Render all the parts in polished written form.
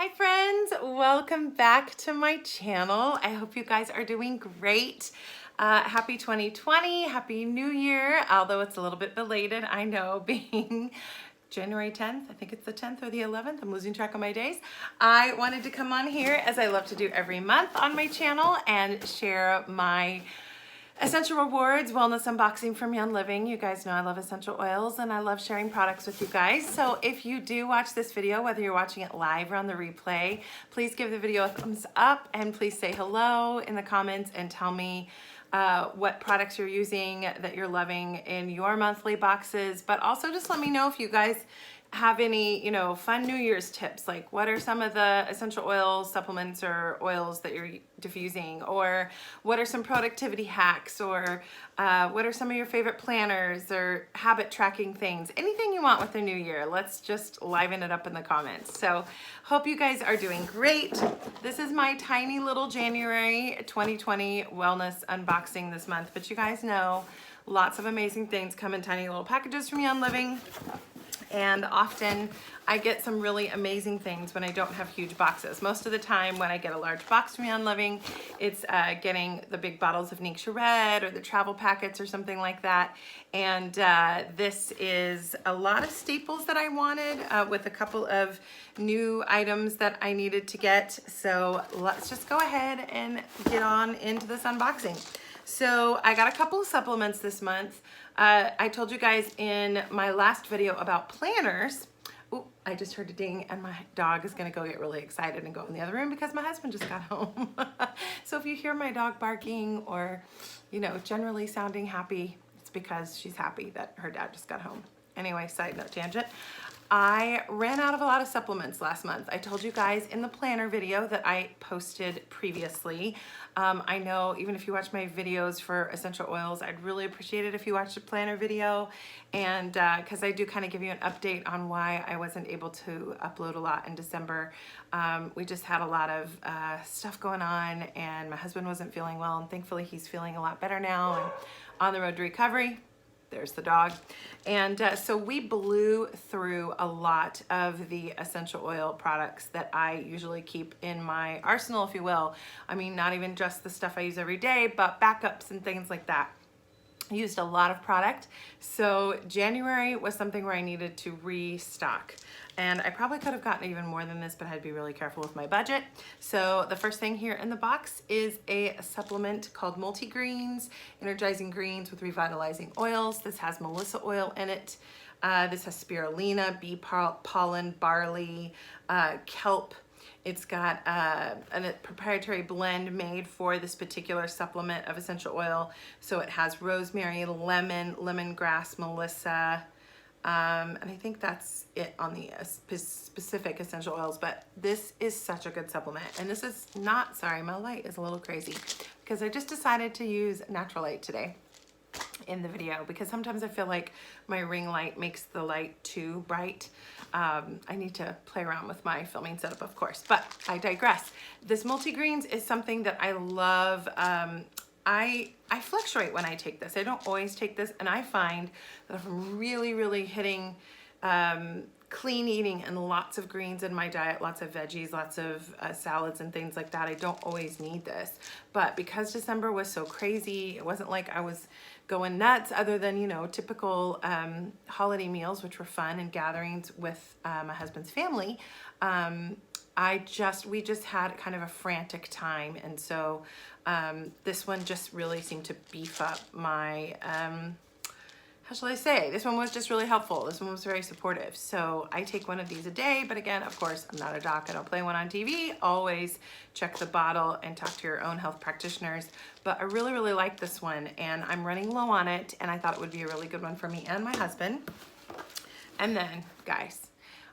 Hi friends, welcome back to my channel. I hope you guys are doing great. Happy 2020, Happy New Year, although it's a little bit belated, I know, being January 10th, I think it's the 10th or the 11th, I'm losing track of my days. I wanted to come on here, as I love to do every month on my channel, and share my Essential Rewards Wellness Unboxing from Young Living. You guys know I love essential oils and I love sharing products with you guys. So if you do watch this video, whether you're watching it live or on the replay, please give the video a thumbs up and please say hello in the comments and tell me what products you're using that you're loving in your monthly boxes. But also just let me know if you guys have any, fun New Year's tips, like what are some of the essential oils, supplements, or oils that you're diffusing, or what are some productivity hacks, or what are some of your favorite planners or habit tracking things, anything you want with the new year. Let's just liven it up in the comments. So hope you guys are doing great. This is my tiny little January 2020 wellness unboxing this month, but you guys know lots of amazing things come in tiny little packages from Young Living. And often I get some really amazing things when I don't have huge boxes. Most of the time when I get a large box from Young Living, it's getting the big bottles of Ningxia Red or the travel packets or something like that. And this is a lot of staples that I wanted with a couple of new items that I needed to get. So let's just go ahead and get on into this unboxing. So I got a couple of supplements this month. I told you guys in my last video about planners. Ooh, I just heard a ding and my dog is gonna go get really excited and go in the other room because my husband just got home. So if you hear my dog barking or, generally sounding happy, it's because she's happy that her dad just got home. Anyway, side note tangent. I ran out of a lot of supplements last month. I told you guys in the planner video that I posted previously. I know even if you watch my videos for essential oils, I'd really appreciate it if you watched the planner video. And because I do kind of give you an update on why I wasn't able to upload a lot in December. We just had a lot of stuff going on and my husband wasn't feeling well, and thankfully he's feeling a lot better now and on the road to recovery. There's the dog. And so we blew through a lot of the essential oil products that I usually keep in my arsenal, if you will. I mean, not even just the stuff I use every day, but backups and things like that. I used a lot of product. So January was something where I needed to restock. And I probably could have gotten even more than this, but I had to be really careful with my budget. So the first thing here in the box is a supplement called Multi-Greens, Energizing Greens with Revitalizing Oils. This has Melissa oil in it. This has spirulina, bee pollen, barley, kelp. It's got a proprietary blend made for this particular supplement of essential oil. So it has rosemary, lemon, lemongrass, melissa, and I think that's it on the specific essential oils, but this is such a good supplement. And this is not, sorry, my light is a little crazy because I just decided to use natural light today in the video because sometimes I feel like my ring light makes the light too bright. I need to play around with my filming setup, of course, but I digress. This Multi-Greens is something that I love. I fluctuate when I take this. I don't always take this, and I find that if I'm really, really hitting clean eating and lots of greens in my diet, lots of veggies, lots of salads and things like that, I don't always need this. But because December was so crazy, it wasn't like I was going nuts other than, typical holiday meals, which were fun, and gatherings with my husband's family. We just had kind of a frantic time. And so this one just really seemed to beef up my, how shall I say? This one was just really helpful. This one was very supportive. So I take one of these a day, but again, of course, I'm not a doc. I don't play one on TV. Always check the bottle and talk to your own health practitioners. But I really, really like this one, and I'm running low on it, and I thought it would be a really good one for me and my husband. And then, guys,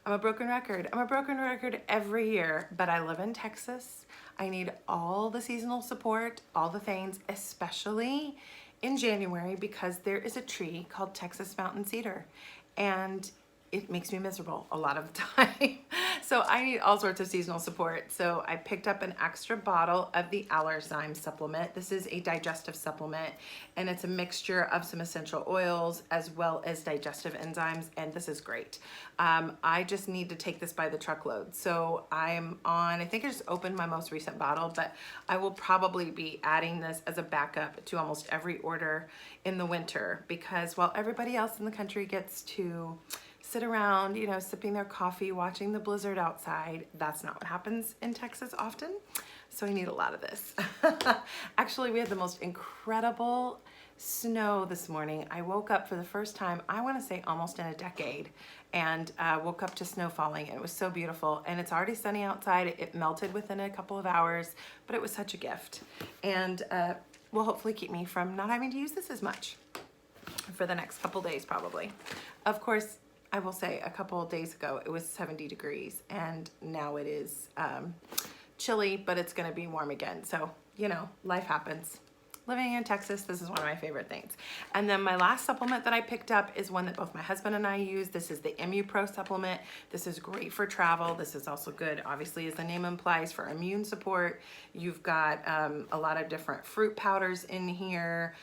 I'm a broken record. I'm a broken record every year, but I live in Texas. I need all the seasonal support, all the things, especially in January, because there is a tree called Texas Mountain Cedar, and it makes me miserable a lot of the time. So I need all sorts of seasonal support. So I picked up an extra bottle of the Allerzyme supplement. This is a digestive supplement, and it's a mixture of some essential oils as well as digestive enzymes, and this is great. I just need to take this by the truckload. So I'm on, I think I just opened my most recent bottle, but I will probably be adding this as a backup to almost every order in the winter, because while everybody else in the country gets to sit around, you know, sipping their coffee, watching the blizzard outside, that's not what happens in Texas often. So I need a lot of this. Actually, we had the most incredible snow this morning. I woke up for the first time, I want to say almost in a decade, and woke up to snow falling. It was so beautiful, and it's already sunny outside. It melted within a couple of hours, but it was such a gift, and will hopefully keep me from not having to use this as much for the next couple days probably. Of course, I will say a couple of days ago it was 70 degrees, and now it is chilly, but it's going to be warm again. So, you know, life happens. Living in Texas, this is one of my favorite things. And then my last supplement that I picked up is one that both my husband and I use. This is the MuPro supplement. This is great for travel. This is also good, obviously, as the name implies, for immune support. You've got a lot of different fruit powders in here.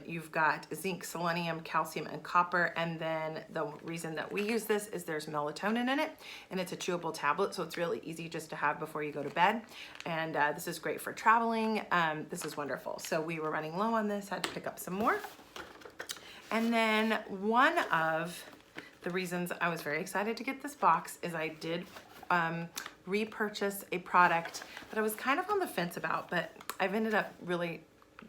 You've got zinc, selenium, calcium, and copper. And then the reason that we use this is there's melatonin in it, and it's a chewable tablet, so it's really easy just to have before you go to bed. And this is great for traveling. This is wonderful. So we were running low on this, had to pick up some more. And then one of the reasons I was very excited to get this box is I did repurchase a product that I was kind of on the fence about, but I've ended up really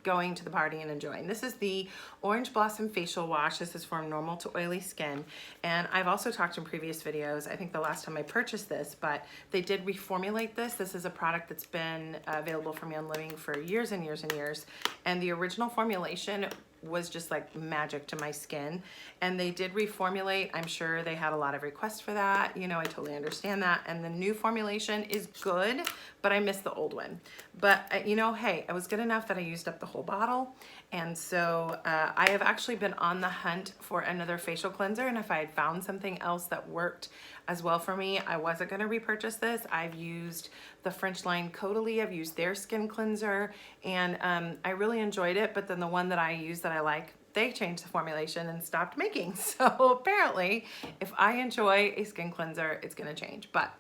going to the party and enjoying. This is the Orange Blossom Facial Wash. This is for normal to oily skin. And I've also talked in previous videos, I think the last time I purchased this, but they did reformulate this. This is a product that's been available for me on Living for years and years and years. And the original formulation was just like magic to my skin, and they did reformulate. I'm sure they had a lot of requests for that, you know, I totally understand that. And the new formulation is good, but I missed the old one. But you know, hey, it was good enough that I used up the whole bottle. And so I have actually been on the hunt for another facial cleanser, and if I had found something else that worked as well for me, I wasn't going to repurchase this. I've used the French line Caudalie. I've used their skin cleanser, and I really enjoyed it. But then the one that I use that I like, they changed the formulation and stopped making. So apparently, if I enjoy a skin cleanser, it's going to change. But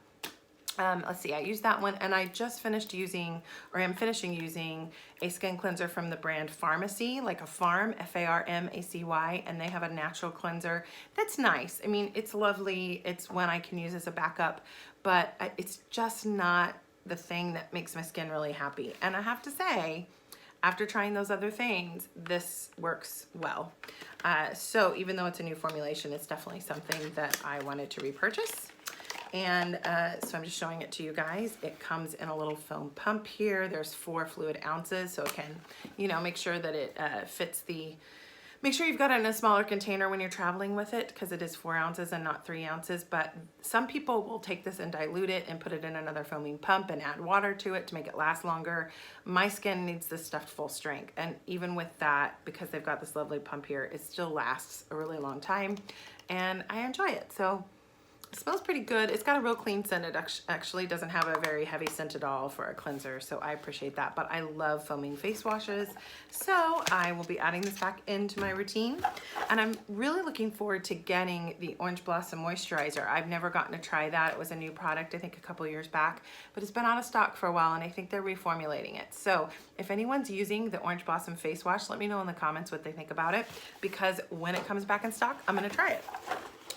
let's see, I used that one, and I just finished using, or am finishing using, a skin cleanser from the brand Farmacy, like a farm, F-A-R-M-A-C-Y, and they have a natural cleanser that's nice. I mean, it's lovely. It's one I can use as a backup, but it's just not the thing that makes my skin really happy. And I have to say, after trying those other things, this works well. So even though it's a new formulation, it's definitely something that I wanted to repurchase. And so I'm just showing it to you guys. It comes in a little foam pump here. There's 4 fluid ounces, so it can, you know, make sure that it fits the, make sure you've got it in a smaller container when you're traveling with it, because it is 4 ounces and not 3 ounces. But some people will take this and dilute it and put it in another foaming pump and add water to it to make it last longer. My skin needs this stuff full strength, and even with that, because they've got this lovely pump here, it still lasts a really long time, and I enjoy it. So it smells pretty good. It's got a real clean scent. It actually doesn't have a very heavy scent at all for a cleanser, so I appreciate that. But I love foaming face washes, so I will be adding this back into my routine. And I'm really looking forward to getting the Orange Blossom Moisturizer. I've never gotten to try that. It was a new product, I think a couple years back, but it's been out of stock for a while, and I think they're reformulating it. So if anyone's using the Orange Blossom face wash, let me know in the comments what they think about it, because when it comes back in stock, I'm gonna try it.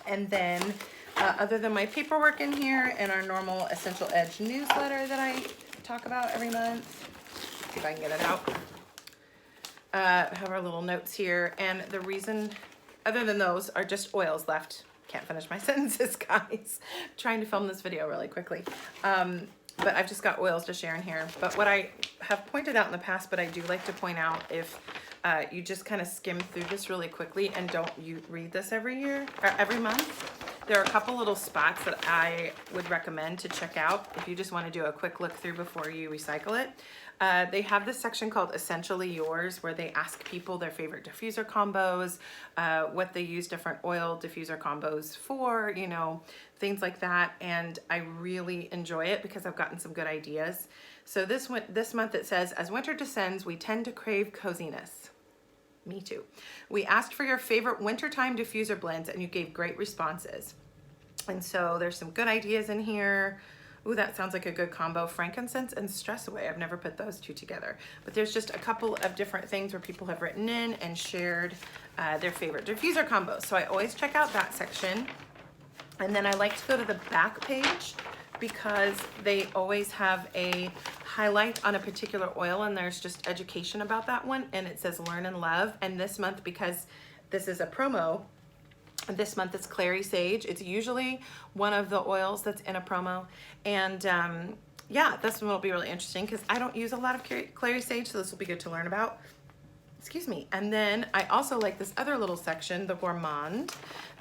And then other than my paperwork in here and our normal Essential Edge newsletter that I talk about every month, see if I can get it out, have our little notes here. And the reason, other than those, are just oils left. Can't finish my sentences, guys. Trying to film this video really quickly. But I've just got oils to share in here. But what I have pointed out in the past, but I do like to point out, if you just kind of skim through this really quickly and don't you read this every year or every month, There are a couple little spots that I would recommend to check out if you just want to do a quick look through before you recycle it. They have this section called Essentially Yours, where they ask people their favorite diffuser combos, what they use different oil diffuser combos for, you know, things like that. And I really enjoy it because I've gotten some good ideas. So this month it says, as winter descends, we tend to crave coziness. Me too. We asked for your favorite wintertime diffuser blends and you gave great responses. And so there's some good ideas in here. Ooh, that sounds like a good combo. Frankincense and Stress Away. I've never put those two together. But there's just a couple of different things where people have written in and shared their favorite diffuser combos. So I always check out that section. And then I like to go to the back page because they always have a highlight on a particular oil and there's just education about that one. And it says Learn and Love. And this month, because this is a promo, this month it's Clary Sage. It's usually one of the oils that's in a promo. And yeah, this one will be really interesting because I don't use a lot of Clary Sage, so this will be good to learn about. Excuse me. And then I also like this other little section, the Gourmand.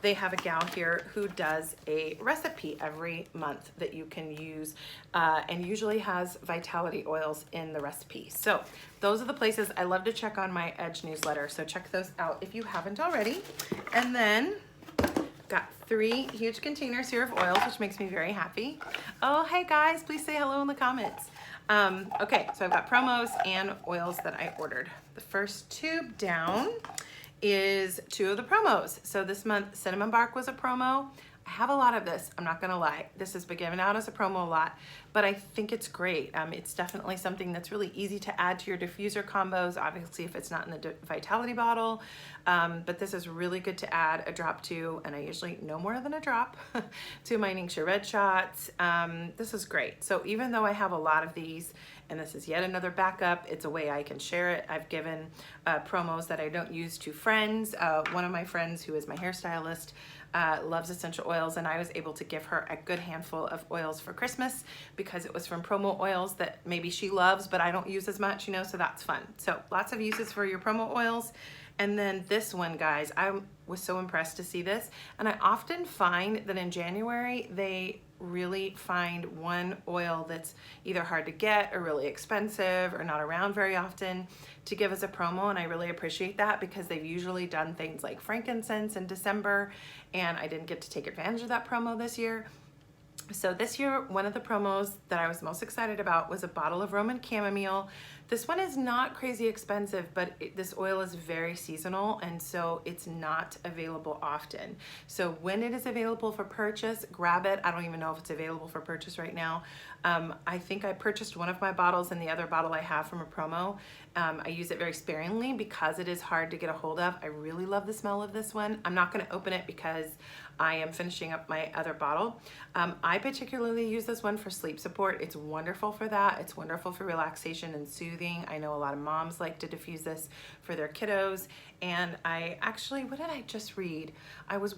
They have a gal here who does a recipe every month that you can use and usually has vitality oils in the recipe. So those are the places I love to check on my Edge newsletter. So check those out if you haven't already. And then got 3 huge containers here of oils, which makes me very happy. Oh, hey guys, please say hello in the comments. Okay, so I've got promos and oils that I ordered. The first tube down is 2 of the promos. So this month, Cinnamon Bark was a promo. I have a lot of this, I'm not gonna lie. This has been given out as a promo a lot, but I think it's great. It's definitely something that's really easy to add to your diffuser combos, obviously if it's not in the Vitality bottle, but this is really good to add a drop to, and I usually no more than a drop, to my Ningxia Red Shots. This is great. So even though I have a lot of these, and this is yet another backup, it's a way I can share it. I've given promos that I don't use to friends. One of my friends who is my hairstylist loves essential oils, and I was able to give her a good handful of oils for Christmas because it was from promo oils that maybe she loves but I don't use as much, you know, so that's fun. So lots of uses for your promo oils. And then this one, guys, I was so impressed to see this, and I often find that in January they really find one oil that's either hard to get or really expensive or not around very often to give us a promo, and I really appreciate that because they've usually done things like frankincense in December, and I didn't get to take advantage of that promo this year. So this year, one of the promos that I was most excited about was a bottle of Roman chamomile. This one is not crazy expensive, but this oil is very seasonal, and so it's not available often. So when it is available for purchase, grab it. I don't even know if it's available for purchase right now. I think I purchased one of my bottles, and the other bottle I have from a promo. I use it very sparingly because it is hard to get a hold of. I really love the smell of this one. I'm not going to open it because I am finishing up my other bottle. I particularly use this one for sleep support. It's wonderful for that. It's wonderful for relaxation and soothing. I know a lot of moms like to diffuse this for their kiddos. And I actually, what did I just read? I was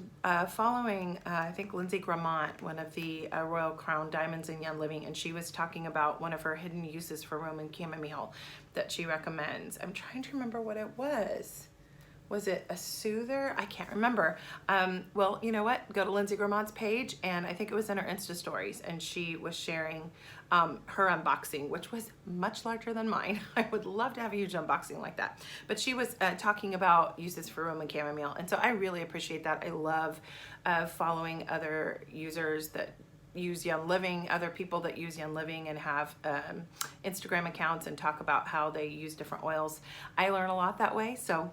following, I think Lindsay Gramont, one of the Royal Crown Diamonds in Young Living, and she was talking about one of her hidden uses for Roman chamomile that she recommends. I'm trying to remember what it was. Was it a soother? I can't remember. Well, you know what? Go to Lindsay Gramont's page, and I think it was in her Insta stories, and she was sharing her unboxing, which was much larger than mine. I would love to have a huge unboxing like that. But she was talking about uses for Roman chamomile, and so I really appreciate that. I love following other users that use Young Living, other people that use Young Living and have Instagram accounts and talk about how they use different oils. I learn a lot that way, so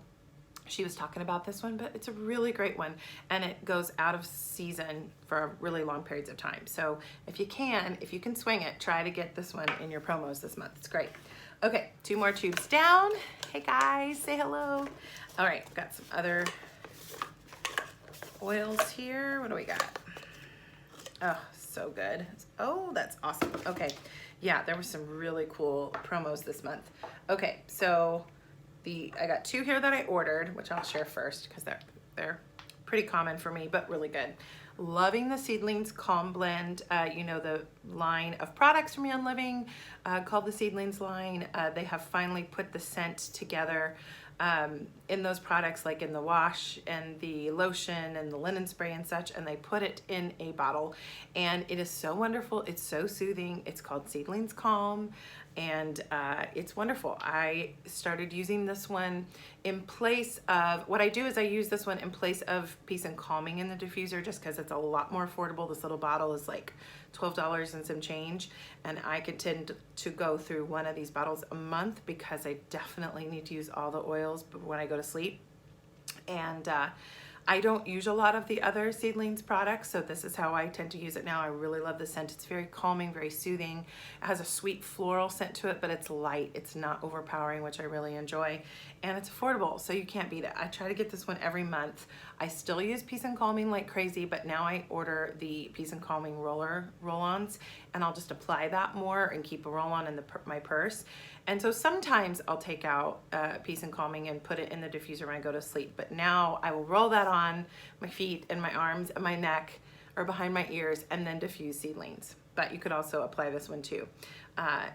she was talking about this one, but it's a really great one, and it goes out of season for really long periods of time. So if you can swing it, try to get this one in your promos this month. It's great. Okay, 2 more tubes down. Hey guys, say hello. All right, got some other oils here. What do we got? Oh, so good. Oh, that's awesome. Okay, yeah, there were some really cool promos this month. Okay, so I got 2 here that I ordered, which I'll share first because they're pretty common for me, but really good. Loving the Seedlings Calm Blend. You know, the line of products from Young Living called the Seedlings line. They have finally put the scent together in those products, like in the wash and the lotion and the linen spray and such, and they put it in a bottle, and it is so wonderful. It's so soothing. It's called Seedlings Calm, and it's wonderful. I started using this one in place of, what I do is I use this one in place of Peace and Calming in the diffuser, just because it's a lot more affordable. This little bottle is like $12 and some change, and I could tend to go through one of these bottles a month because I definitely need to use all the oils when I go to sleep. And I don't use a lot of the other Seedlings products, so this is how I tend to use it now. I really love the scent. It's very calming, very soothing. It has a sweet floral scent to it, but it's light. It's not overpowering, which I really enjoy. And it's affordable, so you can't beat it. I try to get this one every month. I still use Peace and Calming like crazy, but now I order the Peace and Calming roll-ons, and I'll just apply that more and keep a roll-on in my purse. And so sometimes I'll take out Peace and Calming and put it in the diffuser when I go to sleep. But now I will roll that on my feet and my arms and my neck or behind my ears and then diffuse Seedlings. But you could also apply this one too.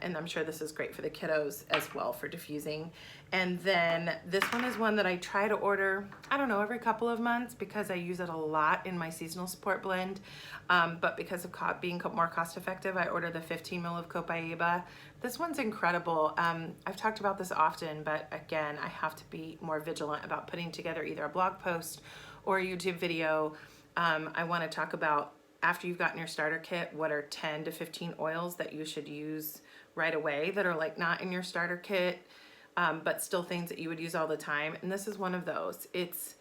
And I'm sure this is great for the kiddos as well for diffusing. And then this one is one that I try to order, I don't know, every couple of months because I use it a lot in my seasonal support blend. But because of being more cost effective, I order the 15 ml of Copaiba. This one's incredible. I've talked about this often, but again, I have to be more vigilant about putting together either a blog post or a YouTube video. I want to talk about, after you've gotten your starter kit, what are 10 to 15 oils that you should use right away that are like not in your starter kit, but still things that you would use all the time. And this is one of those. It's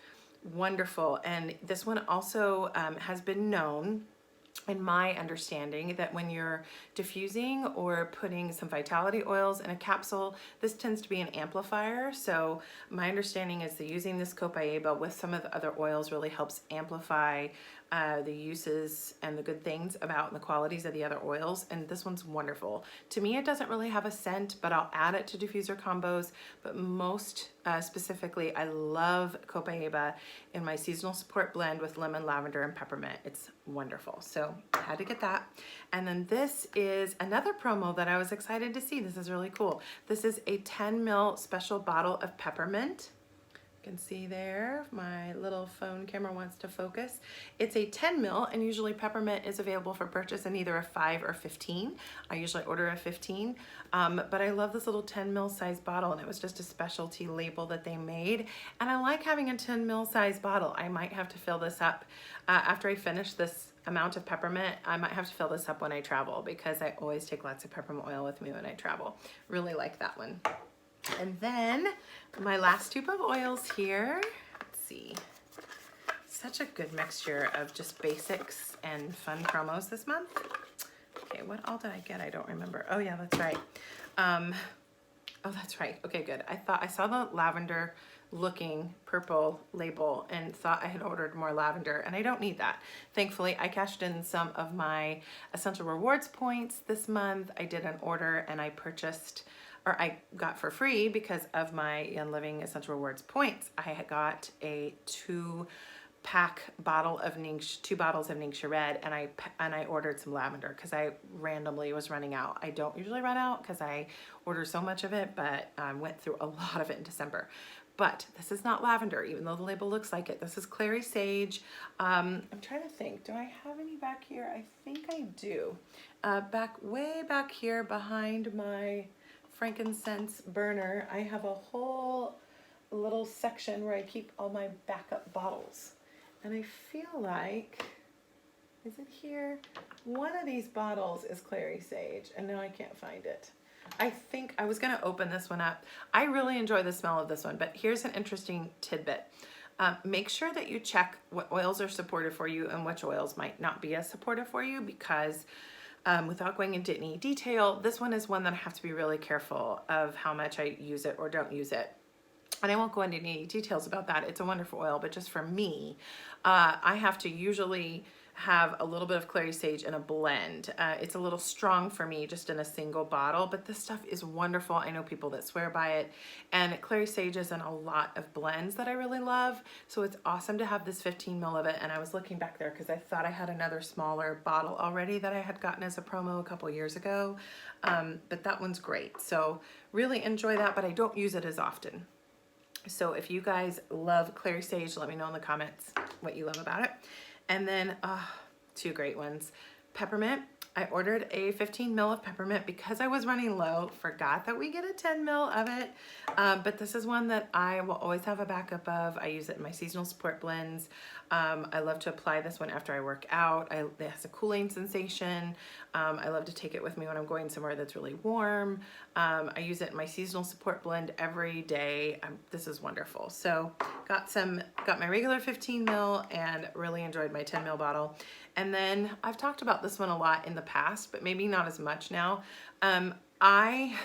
wonderful. And this one also has been known, in my understanding, that when you're diffusing or putting some vitality oils in a capsule, this tends to be an amplifier. So my understanding is that using this Copaiba with some of the other oils really helps amplify the uses and the good things about the qualities of the other oils. And this one's wonderful. To me, it doesn't really have a scent, but I'll add it to diffuser combos. But most specifically, I love Copaiba in my seasonal support blend with lemon, lavender, and peppermint. It's wonderful. So I had to get that. And then this is another promo that I was excited to see. This is really cool. This is a 10 ml special bottle of peppermint. You can see there, my little phone camera wants to focus. It's a 10 ml, and usually peppermint is available for purchase in either a 5 or 15. I usually order a 15, but I love this little 10 ml size bottle, and it was just a specialty label that they made. And I like having a 10 ml size bottle. I might have to fill this up after I finish this amount of peppermint. I might have to fill this up when I travel because I always take lots of peppermint oil with me when I travel. Really like that one. And then my last tube of oils here, let's see, such a good mixture of just basics and fun promos this month. Okay, what all did I get? I don't remember. Oh yeah, that's right. Oh, that's right. Okay, good. I saw the lavender looking purple label and thought I had ordered more lavender, and I don't need that. Thankfully, I cashed in some of my Essential Rewards points this month. I did an order and I purchased, or I got for free because of my Young Living Essential Rewards points. I had got a 2-pack bottle of Ningxia, 2 bottles of Ningxia Red, and I ordered some lavender because I randomly was running out. I don't usually run out because I order so much of it, but I went through a lot of it in December. But this is not lavender, even though the label looks like it. This is clary sage. I'm trying to think, do I have any back here? I think I do. Way back here behind my frankincense burner, I have a whole little section where I keep all my backup bottles. And I feel like, is it here? One of these bottles is clary sage, and now I can't find it. I think I was gonna open this one up. I really enjoy the smell of this one, but here's an interesting tidbit. Make sure that you check what oils are supportive for you and which oils might not be as supportive for you, because without going into any detail, this one is one that I have to be really careful of how much I use it or don't use it. And I won't go into any details about that. It's a wonderful oil, but just for me, I have to usually have a little bit of clary sage in a blend. It's a little strong for me just in a single bottle, but this stuff is wonderful. I know people that swear by it, and clary sage is in a lot of blends that I really love. So it's awesome to have this 15 ml of it. And I was looking back there because I thought I had another smaller bottle already that I had gotten as a promo a couple years ago. But that one's great. So really enjoy that, but I don't use it as often. So if you guys love Clary Sage, let me know in the comments what you love about it. And then two great ones. Peppermint. I ordered a 15 ml of peppermint because I was running low. Forgot that we get a 10 ml of it. But this is one that I will always have a backup of. I use it in my seasonal support blends. I love to apply this one after I work out. It has a cooling sensation. I love to take it with me when I'm going somewhere that's really warm. I use it in my seasonal support blend every day. This is wonderful. So got my regular 15 ml and really enjoyed my 10 ml bottle. And then I've talked about this one a lot in the past, but maybe not as much now. I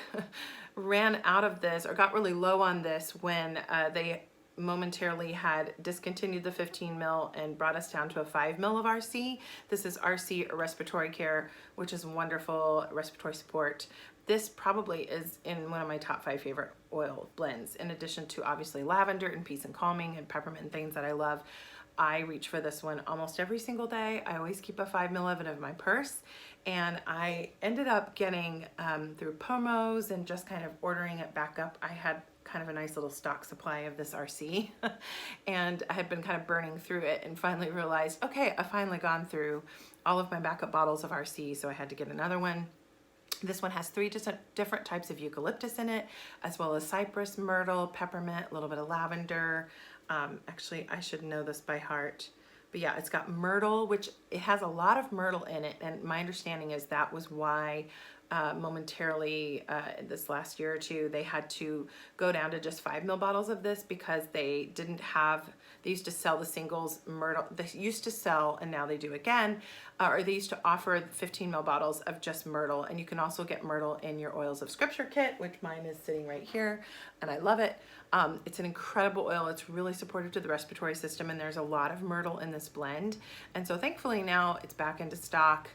ran out of this, or got really low on this when they momentarily had discontinued the 15 ml and brought us down to a 5 ml of RC. This is RC Respiratory Care, which is wonderful respiratory support. This probably is in one of my top 5 favorite oil blends, in addition to obviously lavender and peace and calming and peppermint and things that I love. I reach for this one almost every single day. I always keep a 5 ml of it in my purse, and I ended up getting through promos and just kind of ordering it back up. I had kind of a nice little stock supply of this RC and I had been kind of burning through it and finally realized, okay, I've finally gone through all of my backup bottles of RC, so I had to get another one. This one has 3 different types of eucalyptus in it, as well as cypress, myrtle, peppermint, a little bit of lavender. Actually, I should know this by heart. But yeah, it's got myrtle, which it has a lot of myrtle in it. And my understanding is that was why momentarily this last year or two, they had to go down to just 5 ml bottles of this because they didn't have, they used to sell the singles myrtle, they used to sell, and now they do again, or they used to offer 15 ml bottles of just myrtle. And you can also get myrtle in your Oils of Scripture kit, which mine is sitting right here, and I love it. It's an incredible oil. It's really supportive to the respiratory system, and there's a lot of myrtle in this blend. And so thankfully now it's back into stock.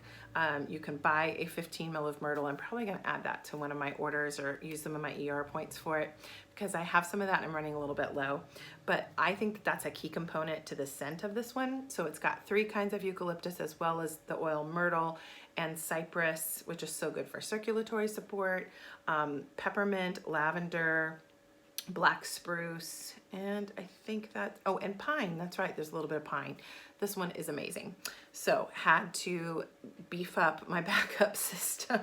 You can buy a 15 ml of myrtle. I'm probably going to add that to one of my orders or use them in my ER points for it, because I have some of that and I'm running a little bit low. But I think that that's a key component to the scent of this one. So it's got 3 kinds of eucalyptus, as well as the oil myrtle and cypress, which is so good for circulatory support, peppermint, lavender, black spruce, and I think that, oh, and pine, that's right, there's a little bit of pine. This one is amazing. So had to beef up my backup system.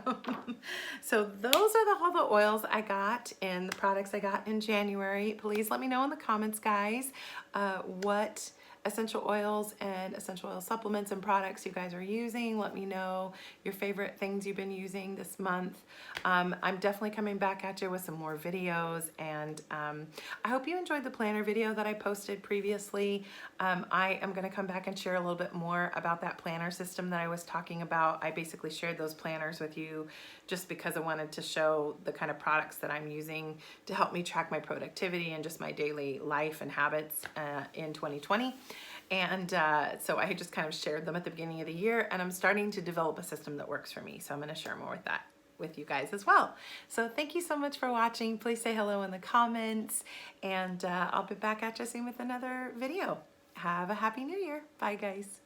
So those are all the oils I got and the products I got in January. Please let me know in the comments, guys, what essential oils and essential oil supplements and products you guys are using. Let me know your favorite things you've been using this month. I'm definitely coming back at you with some more videos, and I hope you enjoyed the planner video that I posted previously. I am going to come back and share a little bit more about that planner system that I was talking about. I basically shared those planners with you just because I wanted to show the kind of products that I'm using to help me track my productivity and just my daily life and habits in 2020. And so I just kind of shared them at the beginning of the year, and I'm starting to develop a system that works for me. So I'm going to share more with that with you guys as well. So thank you so much for watching. Please say hello in the comments, and I'll be back at you soon with another video. Have a happy new year. Bye, guys.